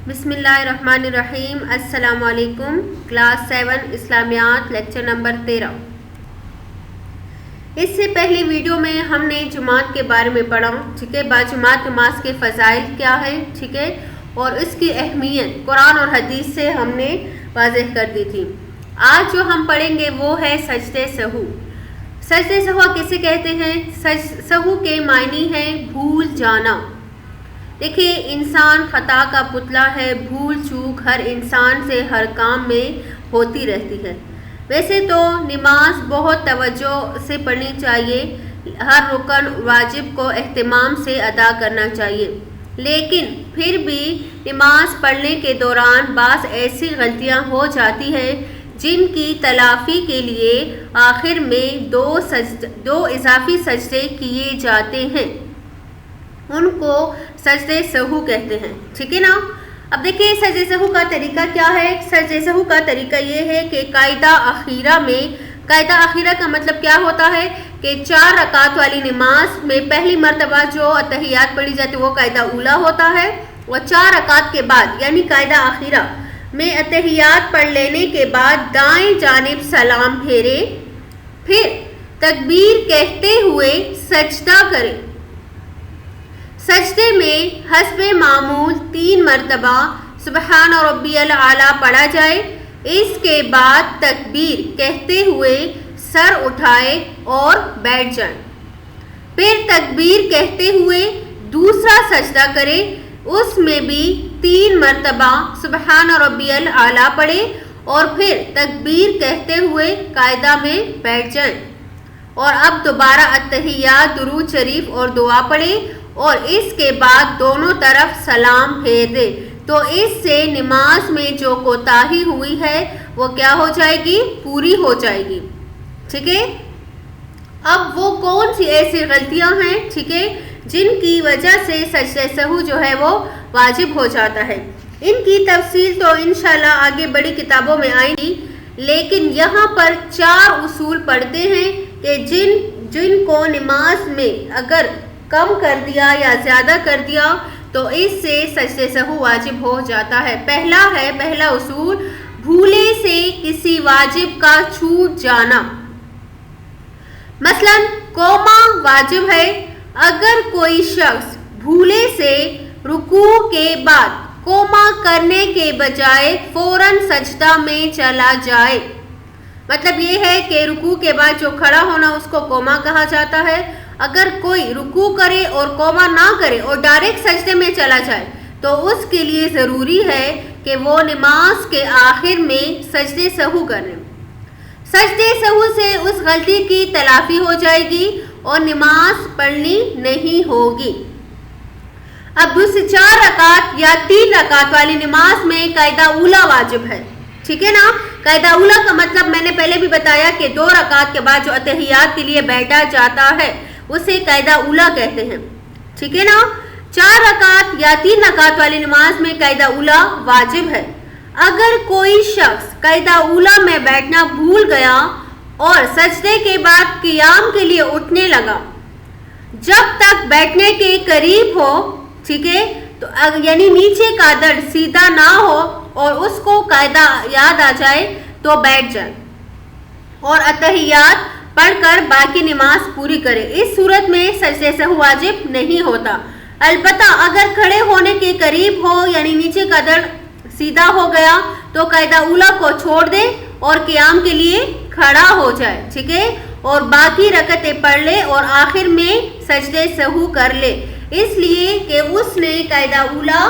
بسم اللہ الرحمن الرحیم. السلام علیکم. کلاس 7 اسلامیات لیکچر نمبر 13. اس سے پہلی ویڈیو میں ہم نے جماعت کے بارے میں پڑھا. ٹھیک ہے، باجماعت نماز کے فضائل کیا ہے، ٹھیک ہے، اور اس کی اہمیت قرآن اور حدیث سے ہم نے واضح کر دی تھی. آج جو ہم پڑھیں گے وہ ہے سجدہ سہو. سجدہ سہو کسے کہتے ہیں؟ سہو کے معنی ہے بھول جانا. دیکھیے، انسان خطا کا پتلا ہے. بھول چوک ہر انسان سے ہر کام میں ہوتی رہتی ہے. ویسے تو نماز بہت توجہ سے پڑھنی چاہیے، ہر رکن واجب کو اہتمام سے ادا کرنا چاہیے، لیکن پھر بھی نماز پڑھنے کے دوران بعض ایسی غلطیاں ہو جاتی ہیں جن کی تلافی کے لیے آخر میں دو اضافی سجدے کیے جاتے ہیں. ان کو سجدہ سہو کہتے ہیں. ٹھیک ہے نا. اب دیکھیں سجدہ سہو کا طریقہ کیا ہے. سجدہ سہو کا طریقہ یہ ہے کہ قاعدہ اخیرہ کا مطلب کیا ہوتا ہے کہ 4 رکعت والی نماز میں پہلی مرتبہ جو اتحیات پڑھی جاتی ہے وہ قاعدہ اولا ہوتا ہے، اور 4 رکعت کے بعد یعنی قاعدہ اخیرہ میں اتحیات پڑھ لینے کے بعد دائیں جانب سلام پھیرے، پھر تکبیر کہتے ہوئے سجدہ کرے. سجدے میں حسب معمول 3 مرتبہ سبحان ربی الاعلیٰ پڑھا جائے. اس کے بعد تکبیر کہتے ہوئے سر اٹھائے اور بیٹھ جائیں. پھر تکبیر کہتے ہوئے دوسرا سجدہ کرے. اس میں بھی 3 مرتبہ سبحان ربی الاعلیٰ پڑھے اور پھر تکبیر کہتے ہوئے قاعدہ میں بیٹھ جائیں. اور اب دوبارہ اتحیات، درود شریف اور دعا پڑھے اور اس کے بعد دونوں طرف سلام پھیر دے. تو اس سے نماز میں جو کوتاہی ہوئی ہے وہ کیا ہو جائے گی؟ پوری ہو جائے گی. ٹھیک ہے. اب وہ کون سی ایسی غلطیاں ہیں، ٹھیک ہے، جن کی وجہ سے سجدہ سہو جو ہے وہ واجب ہو جاتا ہے. ان کی تفصیل تو انشاءاللہ آگے بڑی کتابوں میں آئیں گی، لیکن یہاں پر 4 اصول پڑھتے ہیں کہ جن کو نماز میں اگر کم کر دیا یا زیادہ کر دیا تو اس سے سجدہ سہو واجب ہو جاتا ہے. پہلا اصول بھولے سے کسی واجب کا چھوٹ جانا. مثلا قوما واجب ہے. اگر کوئی شخص بھولے سے رکوع کے بعد قوما کرنے کے بجائے فوراً سجدہ میں چلا جائے، مطلب یہ ہے کہ رکوع کے بعد جو کھڑا ہونا اس کو قوما کہا جاتا ہے. اگر کوئی رکوع کرے اور قوما نہ کرے اور ڈائریکٹ سجدے میں چلا جائے تو اس کے لیے ضروری ہے کہ وہ نماز کے آخر میں سجدہ سہو کرے. سجدہ سہو سے اس غلطی کی تلافی ہو جائے گی اور نماز پڑھنی نہیں ہوگی. اب دوسری 4 رکعت یا 3 رکعت والی نماز میں قاعدہ اولا واجب ہے. ٹھیک ہے نا. قاعدہ اولا کا مطلب میں نے پہلے بھی بتایا کہ 2 رکعت کے بعد جو اتحیات کے لیے بیٹھا جاتا ہے اسے قاعدہ اولا کہتے ہیں. ٹھیک ہے نا. 4 رکعت یا 3 رکعت والی نماز میں قاعدہ اولا واجب ہے. اگر کوئی شخص قاعدہ اولا میں بیٹھنا بھول گیا اور سجدے کے بعد قیام کے لیے اٹھنے لگا، جب تک بیٹھنے کے قریب ہو، ٹھیک ہے، تو یعنی نیچے کا دڑ سیدھا نہ ہو اور اس کو قاعدہ یاد آ جائے تو بیٹھ جائے اور اتحیات پڑھ کر باقی نماز پوری کرے. اس صورت میں سجدہ سہو واجب نہیں ہوتا. البتہ اگر کھڑے ہونے کے قریب ہو یعنی نیچے کا دڑ سیدھا ہو گیا تو قاعدہ اولا کو چھوڑ دے اور قیام کے لیے کھڑا ہو جائے. ٹھیک ہے. اور باقی رکعتیں پڑھ لے اور آخر میں سجدہ سہو کر لے، اس لیے کہ اس نے قاعدہ اولا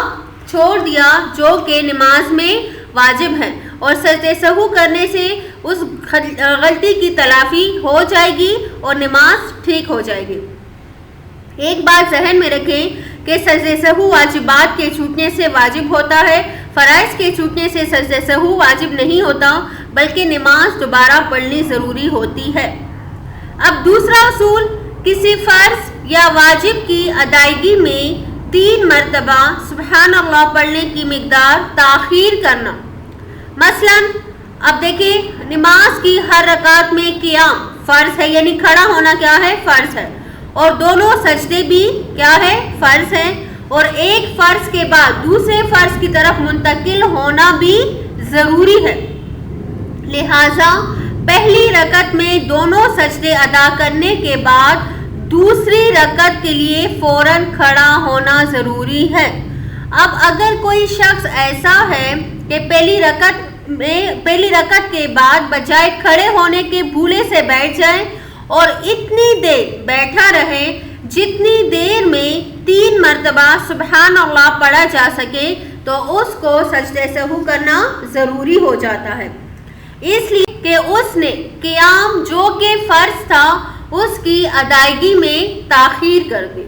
چھوڑ دیا جو کہ نماز میں واجب ہے. اور سجدہ سہو کرنے سے اس غلطی کی تلافی ہو جائے گی اور نماز ٹھیک ہو جائے گی. ایک بات ذہن میں رکھیں کہ سجدہ سہو واجبات کے چھوٹنے سے واجب ہوتا ہے، فرائض کے چھوٹنے سے سجدہ سہو واجب نہیں ہوتا، بلکہ نماز دوبارہ پڑھنی ضروری ہوتی ہے. اب دوسرا اصول، کسی فرض یا واجب کی ادائیگی میں 3 مرتبہ سبحان اللہ پڑھنے کی مقدار تاخیر کرنا. مثلا اب دیکھیں نماز کی ہر رکعت میں قیام فرض ہے، یعنی کھڑا ہونا کیا ہے؟ فرض ہے. اور دونوں سجدے بھی کیا ہے؟ فرض ہے. اور ایک فرض کے بعد دوسرے فرض کی طرف منتقل ہونا بھی ضروری ہے، لہٰذا پہلی رکعت میں دونوں سجدے ادا کرنے کے بعد دوسری رکعت کے لیے فوراً کھڑا ہونا ضروری ہے۔ اب اگر کوئی شخص ایسا ہے کہ پہلی رکعت کے بعد بجائے کھڑے ہونے کے بھولے سے بیٹھ جائے اور اتنی دیر بیٹھا رہے جتنی دیر میں 3 مرتبہ سبحان اللہ پڑھا جا سکے، تو اس کو سجدہ سہو کرنا ضروری ہو جاتا ہے، اس لیے کہ اس نے قیام جو کہ فرض تھا اس کی ادائیگی میں تاخیر کر دی۔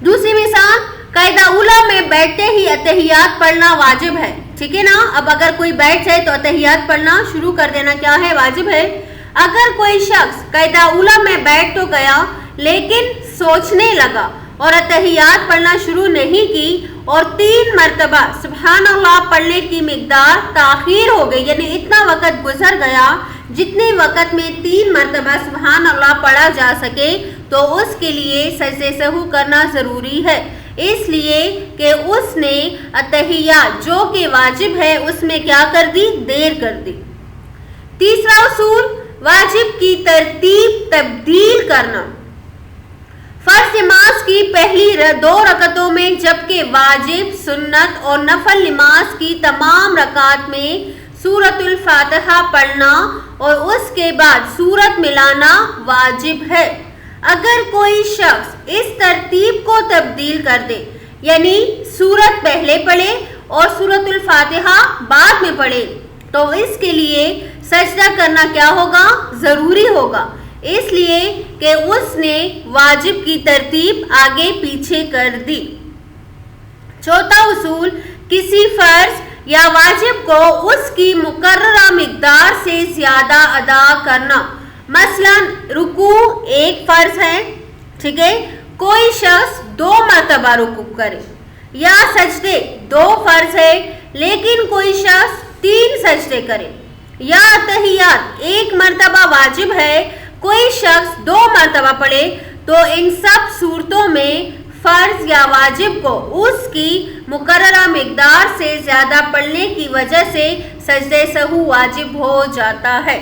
دوسری مثال، قاعدہ اولیٰ میں بیٹھتے ہی اتحیات پڑھنا واجب ہے، ٹھیک ہے نا۔ اب اگر کوئی بیٹھ جائے تو اتحیات پڑھنا شروع کر دینا کیا ہے؟ واجب ہے۔ اگر کوئی شخص قاعدہ اولیٰ میں بیٹھ تو گیا لیکن سوچنے لگا اور اتحیات پڑھنا شروع نہیں کی اور 3 مرتبہ سبحان اللہ پڑھنے کی مقدار تاخیر ہو گئی، یعنی اتنا وقت گزر گیا جتنے وقت میں 3 مرتبہ سبحان اللہ پڑھا جا سکے، تو اس کے لیے سجدہ سہو کرنا ضروری ہے، اس لیے کہ اس نے اتحیات جو کہ واجب ہے اس میں کیا کر دی؟ دیر کر دی۔ تیسرا اصول، واجب کی ترتیب تبدیل کرنا۔ فرض نماز کی پہلی 2 رکعتوں میں جبکہ واجب، سنت اور نفل نماز کی تمام رکعات میں سورۃ الفاتحہ پڑھنا اور اس کے بعد سورت ملانا واجب ہے۔ اگر کوئی شخص اس ترتیب کو تبدیل کر دے، یعنی سورت پہلے پڑھے اور سورۃ الفاتحہ بعد میں پڑھے، تو اس کے لیے سجدہ کرنا کیا ہوگا؟ ضروری ہوگا، اس لیے کہ اس نے واجب کی ترتیب آگے پیچھے کر دی۔ چوتھا اصول، کسی فرض یا واجب کو اس کی مقررہ مقدار سے زیادہ ادا کرنا۔ مثلا رکوع ایک فرض ہے، ٹھیک ہے، کوئی شخص 2 مرتبہ رکوع کرے، یا سجدے 2 فرض ہے لیکن کوئی شخص 3 سجدے کرے، یا اتحیات 1 مرتبہ واجب ہے، کوئی شخص 2 مرتبہ پڑھے، تو ان سب صورتوں میں فرض یا واجب کو اس کی مقررہ مقدار سے زیادہ پڑھنے کی وجہ سے سجدہ سہو واجب ہو جاتا ہے۔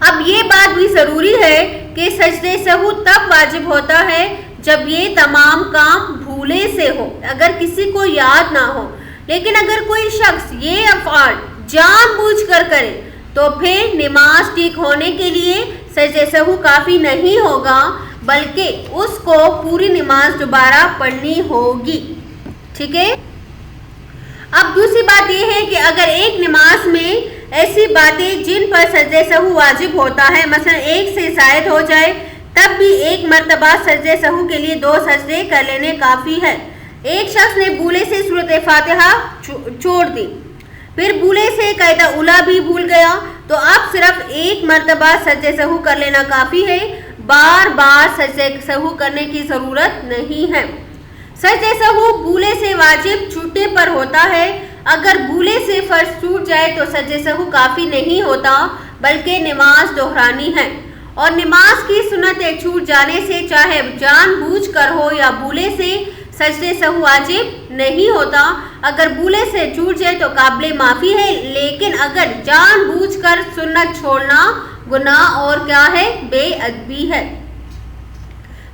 اب یہ بات بھی ضروری ہے کہ سجدہ سہو تب واجب ہوتا ہے جب یہ تمام کام بھولے سے ہو، اگر کسی کو یاد نہ ہو، لیکن اگر کوئی شخص یہ افعال جان بوجھ کر کرے تو پھر نماز ٹھیک ہونے کے لیے سجدہ سہو کافی نہیں ہوگا، بلکہ اس کو پوری نماز دوبارہ پڑھنی ہوگی، ٹھیک ہے۔ اب دوسری بات یہ ہے کہ اگر ایک نماز میں ایسی باتیں جن پر سجدہ سہو واجب ہوتا ہے، مثلا 1 سے زائد ہو جائے، تب بھی 1 مرتبہ سجدہ سہو کے لیے 2 سجدے کر لینے کافی ہے۔ ایک شخص نے بھولے سے سورۃ فاتحہ چھوڑ دی، پھر بھولے سے قاعدہ اولیٰ بھی بھول گیا، تو اب صرف 1 مرتبہ سجدہ سہو کر لینا کافی ہے، بار بار سجدہ سہو کرنے کی ضرورت نہیں ہے۔ سجدہ سہو بھولے سے واجب چھوٹنے پر ہوتا ہے، اگر بھولے سے فرض چھوٹ جائے تو سجدہ سہو کافی نہیں ہوتا بلکہ نماز دہرانی ہے، اور نماز کی سنتیں چھوٹ جانے سے چاہے جان بوجھ کر ہو یا بھولے سے سجدہ سہو واجب نہیں ہوتا۔ اگر بھولے سے چھوٹ جائے تو قابل معافی ہے، لیکن اگر جان بوجھ کر سنت چھوڑنا گناہ اور کیا ہے؟ بے ادبی ہے۔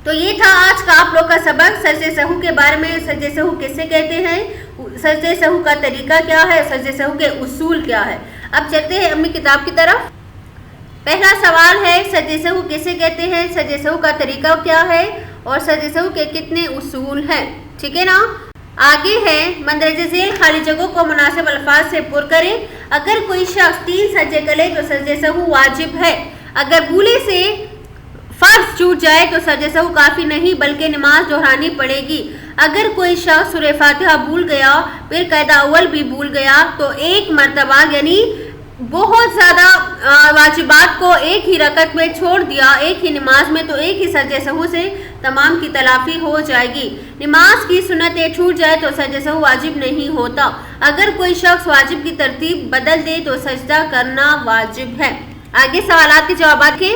تو یہ تھا آج کا آپ لوگ کا سبق سجدہ سہو کے بارے میں۔ سجدہ سہو کسے کہتے ہیں، سجدہ سہو کا طریقہ کیا ہے، سجدہ سہو کے اصول کیا ہے۔ اب چلتے ہیں اپنی کتاب کی طرف۔ پہلا سوال ہے سجدہ سہو کسے کہتے ہیں، سجدہ سہو کا طریقہ کیا ہے اور سجدہ سہو کے کتنے اصول ہیں، ٹھیک ہے نا۔ آگے ہے مندرجہ ذیل خالی جگہوں کو مناسب الفاظ سے پر کریں۔ اگر کوئی شخص 3 سجدے کرے تو سجدہ سہو واجب ہے، اگر بھولے سے فرض چھوٹ جائے تو سجدہ سہو کافی نہیں بلکہ نماز دہرانی پڑے گی۔ اگر کوئی شخص سورہ فاتحہ بھول گیا پھر قاعدہ اول بھی بھول گیا تو 1 مرتبہ یعنی بہت زیادہ واجبات کو ایک ہی رکعت میں چھوڑ دیا ایک ہی نماز میں، تو ایک ہی سجدہ سہو سے تمام کی تلافی ہو جائے گی۔ نماز کی سنتیں چھوٹ جائے تو سجدہ سہو واجب نہیں ہوتا۔ اگر کوئی شخص واجب کی ترتیب بدل دے تو سجدہ کرنا واجب ہے۔ آگے سوالات کے جوابات کے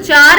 4